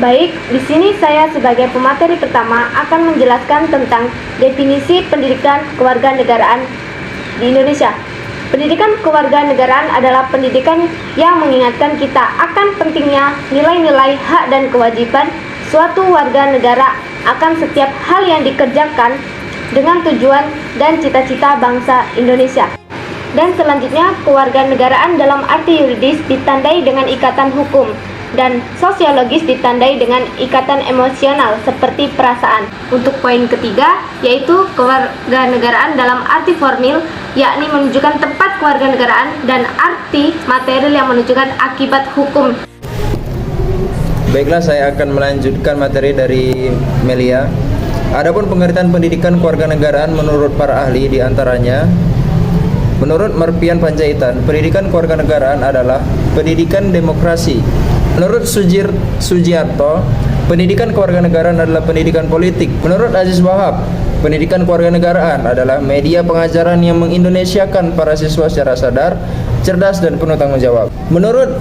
Baik, di sini saya sebagai pemateri pertama akan menjelaskan tentang definisi pendidikan kewarganegaraan di Indonesia. Pendidikan kewarganegaraan adalah pendidikan yang mengingatkan kita akan pentingnya nilai-nilai hak dan kewajiban suatu warga negara akan setiap hal yang dikerjakan dengan tujuan dan cita-cita bangsa Indonesia. Dan selanjutnya, kewarganegaraan dalam arti yuridis ditandai dengan ikatan hukum dan sosiologis ditandai dengan ikatan emosional seperti perasaan. Untuk poin ketiga, yaitu kewarganegaraan dalam arti formil, yakni menunjukkan tempat kewarganegaraan, dan arti material yang menunjukkan akibat hukum. Baiklah, saya akan melanjutkan materi dari Melia. Adapun pengertian pendidikan kewarganegaraan menurut para ahli diantaranya, menurut Marpian Panjaitan, pendidikan kewarganegaraan adalah pendidikan demokrasi. Menurut Sujiarto, pendidikan kewarganegaraan adalah pendidikan politik. Menurut Aziz Wahab, pendidikan kewarganegaraan adalah media pengajaran yang mengindonesiakan para siswa secara sadar, cerdas, dan penuh tanggung jawab. Menurut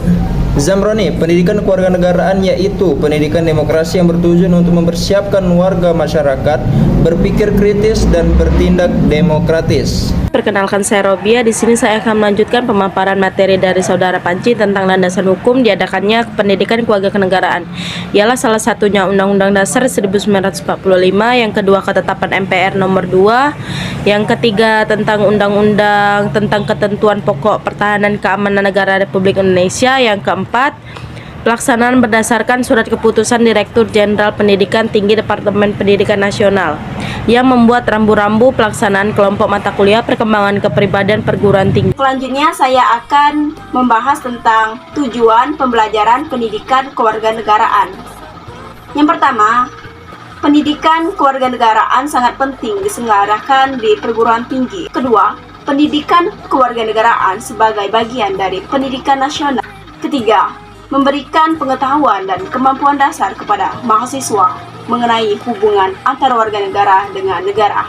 Zamroni, pendidikan kewarganegaraan yaitu pendidikan demokrasi yang bertujuan untuk mempersiapkan warga masyarakat berpikir kritis dan bertindak demokratis. Perkenalkan, saya Robia. Di sini saya akan melanjutkan pemaparan materi dari Saudara Panci tentang landasan hukum diadakannya pendidikan kewarganegaraan. Ialah salah satunya Undang-Undang Dasar 1945, yang kedua Ketetapan MPR nomor 2, yang ketiga tentang Undang-Undang tentang Ketentuan Pokok Pertahanan Keamanan Negara Republik Indonesia, yang keempat pelaksanaan berdasarkan surat keputusan Direktur Jenderal Pendidikan Tinggi Departemen Pendidikan Nasional yang membuat rambu-rambu pelaksanaan kelompok mata kuliah perkembangan kepribadian perguruan tinggi. Selanjutnya saya akan membahas tentang tujuan pembelajaran pendidikan kewarganegaraan. Yang pertama, pendidikan kewarganegaraan sangat penting diselenggarakan di perguruan tinggi. Kedua, pendidikan kewarganegaraan sebagai bagian dari pendidikan nasional. Ketiga, memberikan pengetahuan dan kemampuan dasar kepada mahasiswa mengenai hubungan antara warga negara dengan negara.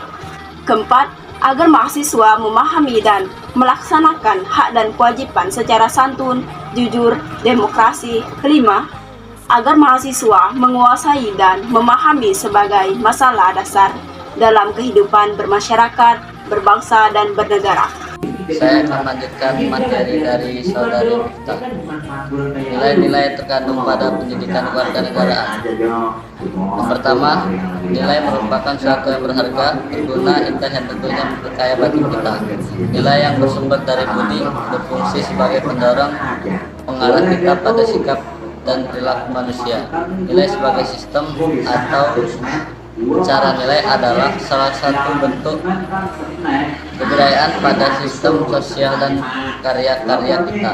Keempat, agar mahasiswa memahami dan melaksanakan hak dan kewajiban secara santun, jujur, demokrasi. Kelima, agar mahasiswa menguasai dan memahami sebagai masalah dasar dalam kehidupan bermasyarakat, berbangsa, dan bernegara. Saya akan melanjutkan materi dari saudari kita. Nilai-nilai terkandung pada pendidikan kewarganegaraan. Yang pertama, nilai merupakan suatu yang berharga, berguna, indah, yang tentunya berkaya bagi kita. Nilai yang bersumber dari budi, berfungsi sebagai pendorong, pengarah kita pada sikap dan perilaku manusia. Nilai sebagai sistem atau cara nilai adalah salah satu bentuk kebudayaan pada sistem sosial dan karya-karya kita.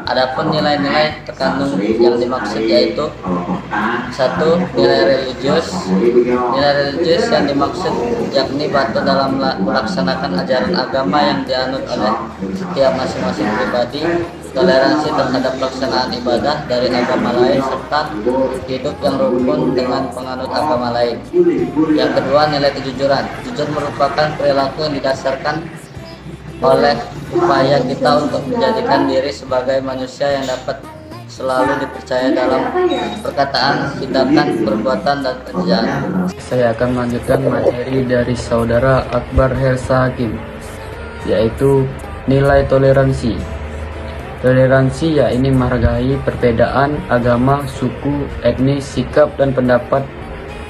Adapun nilai-nilai terkandung yang dimaksud yaitu: 1. Nilai religius. Nilai religius yang dimaksud yakni batu dalam melaksanakan ajaran agama yang dianut oleh setiap masing-masing pribadi, toleransi terhadap pelaksanaan ibadah dari agama lain, serta hidup yang rukun dengan penganut agama lain. Yang kedua, nilai kejujuran. Jujur merupakan perilaku yang didasarkan oleh upaya kita untuk menjadikan diri sebagai manusia yang dapat selalu dipercaya dalam perkataan, tindakan, perbuatan, dan pekerjaan. Saya akan melanjutkan materi dari Saudara Akbar Hersa Hakim, yaitu nilai toleransi. Toleransi yakni menghargai perbedaan agama, suku, etnis, sikap, dan pendapat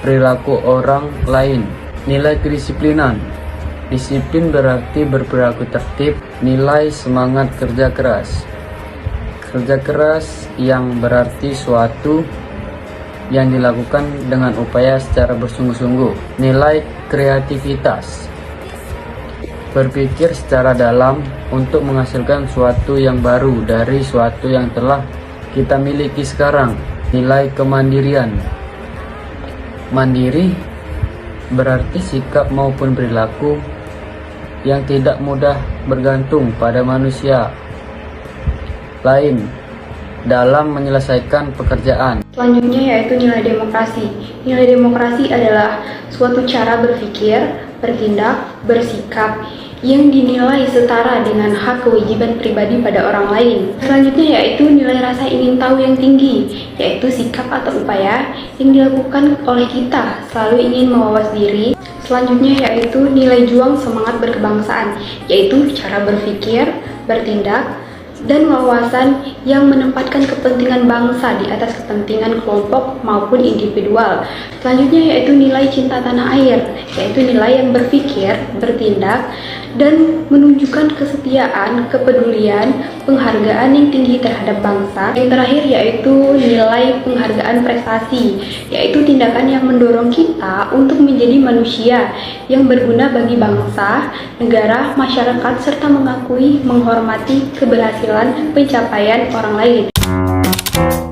perilaku orang lain. Nilai kedisiplinan. Disiplin berarti berperilaku tertib. Nilai semangat kerja keras. Kerja keras yang berarti suatu yang dilakukan dengan upaya secara bersungguh-sungguh. Nilai kreativitas. Berpikir secara dalam untuk menghasilkan suatu yang baru dari suatu yang telah kita miliki sekarang. Nilai kemandirian. Mandiri berarti sikap maupun perilaku yang tidak mudah bergantung pada manusia lain dalam menyelesaikan pekerjaan. Selanjutnya yaitu nilai demokrasi. Nilai demokrasi adalah suatu cara berpikir, bertindak, bersikap yang dinilai setara dengan hak kewajiban pribadi pada orang lain. Selanjutnya yaitu nilai rasa ingin tahu yang tinggi, yaitu sikap atau upaya yang dilakukan oleh kita selalu ingin mawas diri. Selanjutnya yaitu nilai juang semangat berkebangsaan, yaitu cara berpikir, bertindak, dan wawasan yang menempatkan kepentingan bangsa di atas kepentingan kelompok maupun individual. Selanjutnya yaitu nilai cinta tanah air, yaitu nilai yang berpikir, bertindak, dan menunjukkan kesetiaan, kepedulian, penghargaan yang tinggi terhadap bangsa. Yang terakhir yaitu nilai penghargaan prestasi, yaitu tindakan yang mendorong kita untuk menjadi manusia yang berguna bagi bangsa, negara, masyarakat, serta mengakui, menghormati keberhasilan pencapaian orang lain.